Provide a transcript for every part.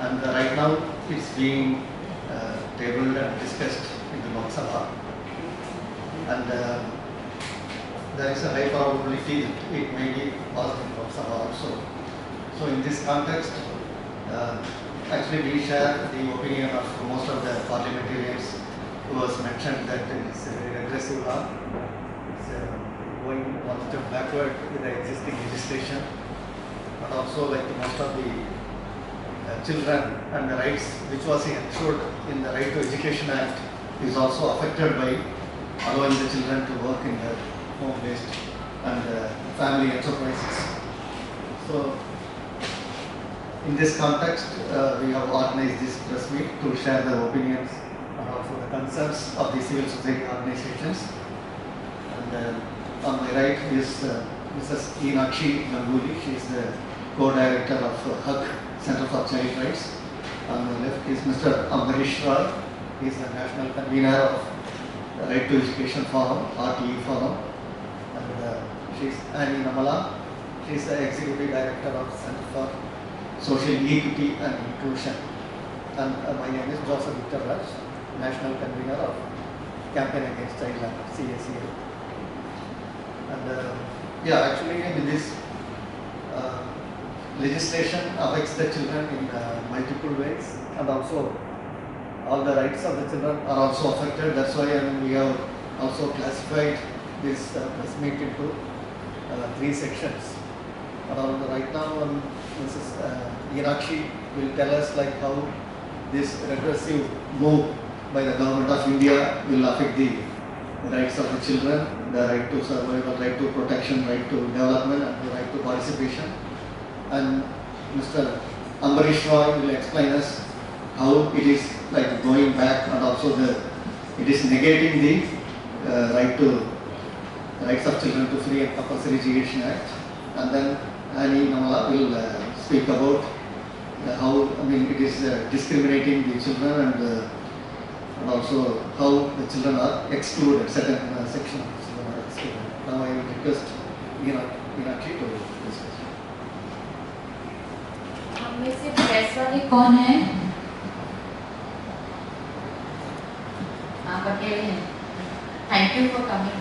and right now it's being tabled and discussed in the Lok Sabha, and there is a high probability that it may be passed in Lok Sabha also. So in this context, actually we share the opinion of most of the parliamentarians who has mentioned that it is a very aggressive law. It's going one step backward with the existing legislation, but also like most of the children and the rights which was ensured in the Right to Education Act is also affected by allowing the children to work in their home-based and family enterprises. So in this context, we have organized this press meet to share the opinions and also the concerns of the civil society organizations. And on my right is Mrs. Eenakshi Ganguly. She is the co-director of HUG, Center for Child Rights. On the left is Mr. Ambarish Roy. He is the national convener of the Right to Education Forum, RTE Forum. And she is Annie Namala. She is the executive director of Center for Social Equity and Inclusion. And my name is Joseph Victor Raj, national convener of Campaign Against Child Labor, CACL. And actually in this legislation affects the children in multiple ways, and also all the rights of the children are also affected. That's why we have also classified this press meet into 3 sections. Around right now, Mrs. Eenakshi will tell us like how this regressive move by the government of India will affect the rights of the children, the right to survival, right to protection, right to development, and the right to participation. And Mr. Ambarish Roy will explain us how it is like going back, and also it is negating the rights of children to Free and Compulsory Education Act. And then Annie Namala will speak about how it is discriminating the children, and also how the children are excluded, certain sections of children are excluded. Now I will request Eenakshi to discuss. हम में से press वाले कौन है? हाँ बटेले हैं. Thank you for coming.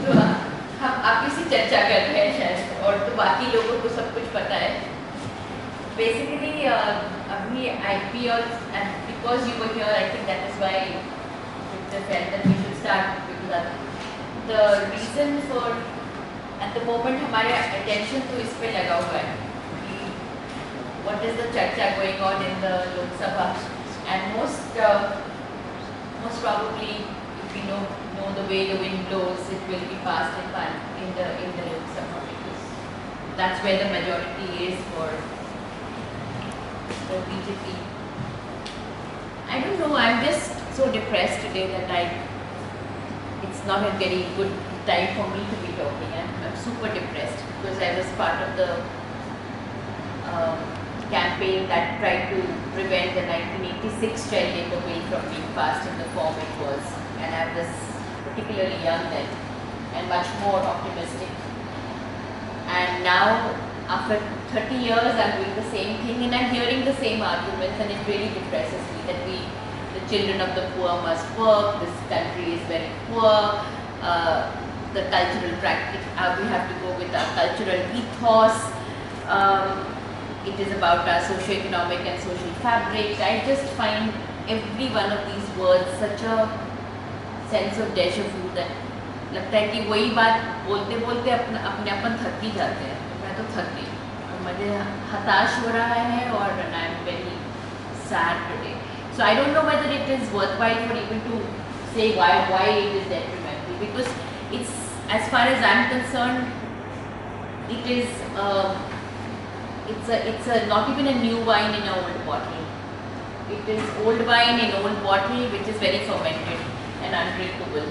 तो हम आप इसी चर्चा कर रहे हैं शायद, और तो बाकी लोगों को सब कुछ पता है. Basically, अभी IP and because you were here, I think that is why Victor felt that we should start with that. The reason for at the moment हमारे attention तो इस पे लगा हुआ है कि what is the चर्चा going on in the Lok Sabha, and most probably if we know the way the wind blows, it will be passed in the Lok Sabha, because that's where the majority is for the BJP. I don't know, I'm just so depressed today that it's not a very good time for me to be talking. I'm super depressed because I was part of the campaign that tried to prevent the 1986 child labour bill from being passed in the form it was, and I was particularly young then and much more optimistic. And now, after 30 years, I'm doing the same thing and I'm hearing the same arguments, and it really depresses me that the children of the poor must work, this country is very poor, the cultural practice, we have to go with our cultural ethos, it is about our socio-economic and social fabric. I just find every one of these words such a sense of deja vu that लगता है कि वही बात बोलते बोलते अपने अपन थक ही जाते हैं. मैं तो थक गई और मुझे हताश हो रहा है, और I am very sad today. So I don't know whether it is worthwhile for even to say why it is detrimental, because it's, as far as I'm concerned, it is it's not even a new wine in an old bottle. It is old wine in old bottle which is very fermented and undrinkable.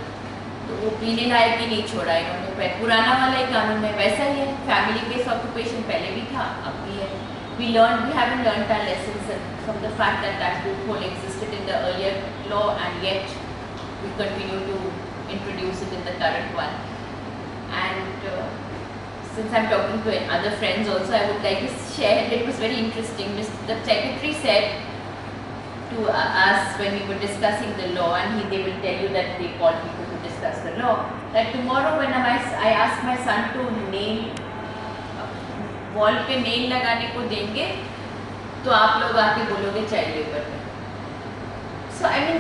तो वो पीने लायक ही नहीं छोड़ा इन्होंने. पुराना वाला ही कानून है, वैसा ही है. फैमिली बेस्ड ऑक्यूपेशन पहले भी था, अब भी है. We haven't learned our lessons from the fact that loophole existed in the earlier law, and yet we continue to introduce it in the current one. And since I'm talking to other friends also, I would like to share. It was very interesting. The secretary said to us when we were discussing the law, and they will tell you that they call people to discuss the law, that tomorrow when I ask my son to nail, wall पे nail लगाने को देंगे, तो आप लोग आके बोलोगे child labor है. So I mean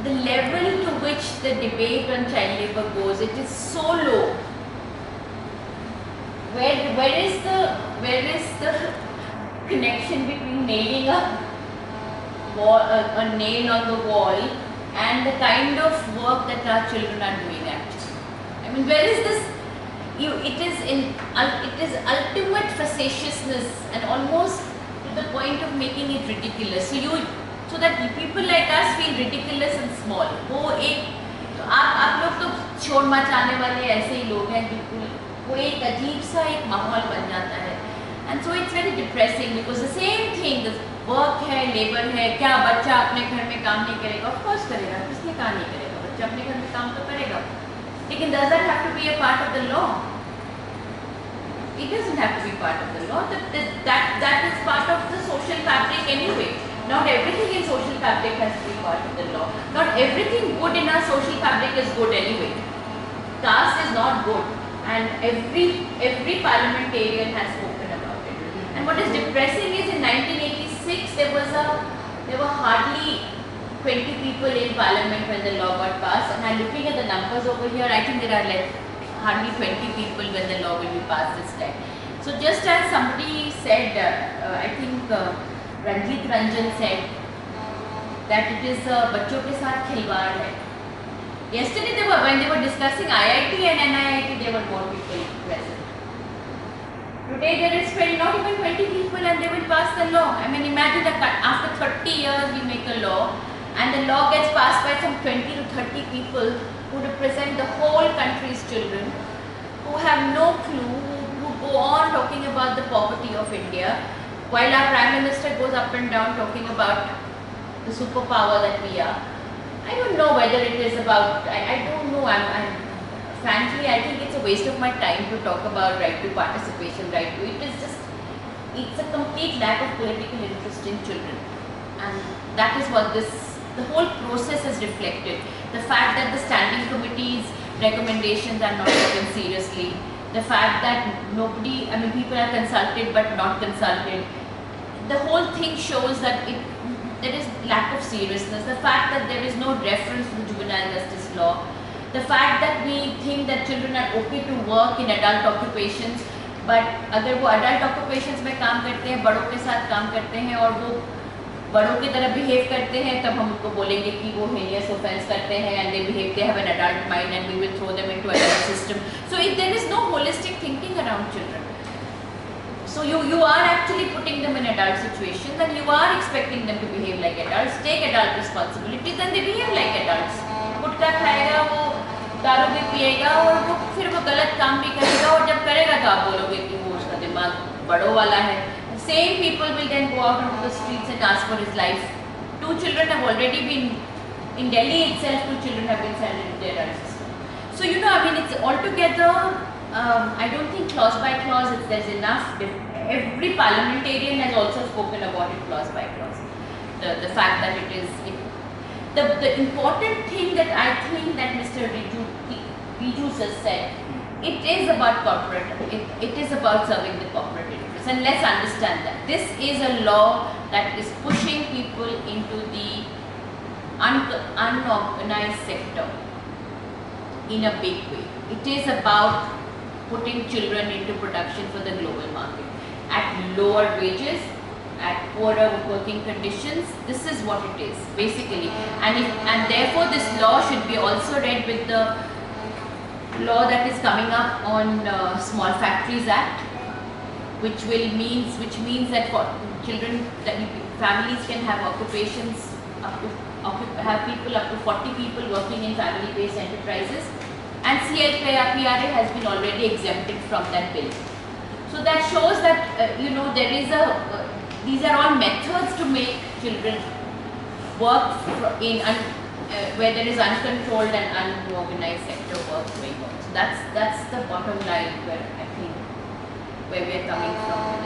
the level to which the debate on child labor goes, it is so low. Where is the connection between nailing a nail on the wall and the kind of work that our children are doing actually? I mean, where is this? It is ultimate facetiousness and almost to the point of making it ridiculous. So that people like us feel ridiculous and small. वो एक आप लोग तो शोर मचाने वाले ऐसे ही लोग हैं बिल्कुल. वो एक अजीब सा एक माहौल बन जाता है. And so it's very depressing because the same thing, the work है, labor है. क्या बच्चा अपने घर में काम नहीं करेगा? Of course करेगा. किसने काम नहीं करेगा? बच्चा अपने घर में काम तो करेगा. लेकिन does that have to be a part of the law? It doesn't have to be part of the law. That is part of the social fabric anyway. Not everything in social fabric has to be part of the law. Not everything good in our social fabric is good anyway. Caste is not good, and every parliamentarian has spoken about it. And what is depressing is in 1986 there were hardly 20 people in parliament when the law got passed. And I'm looking at the numbers over here. I think there are like hardly 20 people when the law will be passed this time. So just as somebody said, I think Ranjit Ranjan said that it is बच्चों के साथ खिलवाड़ है. Yesterday when they were discussing IIT and NIIT, there were more people present. Today there is not even 20 people and they will pass the law. I mean, imagine that after 30 years we make a law and the law gets passed by some 20 to 30 people who represent the whole country's children, who have no clue, who go on talking about the poverty of India, while our Prime Minister goes up and down talking about the superpower that we are. I don't know whether it is about, I don't know, frankly I think it's a waste of my time to talk about right to participation, right to, it's a complete lack of political interest in children. And that is what the whole process has reflected. The fact that the standing committee's recommendations are not taken seriously, the fact that people are consulted but not consulted, the whole thing shows that there is lack of seriousness. The fact that there is no reference to the juvenile justice law, the fact that we think that children are okay to work in adult occupations, but अगर वो adult occupations में काम करते हैं, बड़ों के साथ काम करते हैं और वो बड़ों की तरह behave करते हैं, तब हम उनको बोलेंगे कि वो heinous offense करते हैं and they have an adult mind and we will throw them into adult system. So there is no holistic thinking around children. So you are actually putting them in adult situations and you are expecting them to behave like adults, take adult responsibilities and they behave like adults. गुटखा खाएगा, वो दारू भी पिएगा और फिर वो गलत काम भी करेगा और जब करेगा तो आप बोलोगे कि वो उसका दिमाग बड़ों वाला है. Same people will then go out into the streets and ask for his life. 2 children have already been, in Delhi itself 2 children have been sent into the adult system. So it's altogether, I don't think clause by clause there's enough. Every parliamentarian has also spoken about it clause by clause. The fact that the important thing that I think that Mr. Riju has said, it is about corporate, it is about serving the corporate interests, and let's understand that. This is a law that is pushing people into the unorganized sector in a big way. It is about putting children into production for the global market at lower wages, at poorer working conditions. This is what it is basically, and therefore this law should be also read with the law that is coming up on Small Factories Act, which means that for children, that families can have occupations have people up to 40 people working in family-based enterprises, and CLPRA has been already exempted from that bill. So that shows that there is these are all methods to make children work where there is uncontrolled and unorganized sector work going on. So that's the bottom line where I think where we are coming from.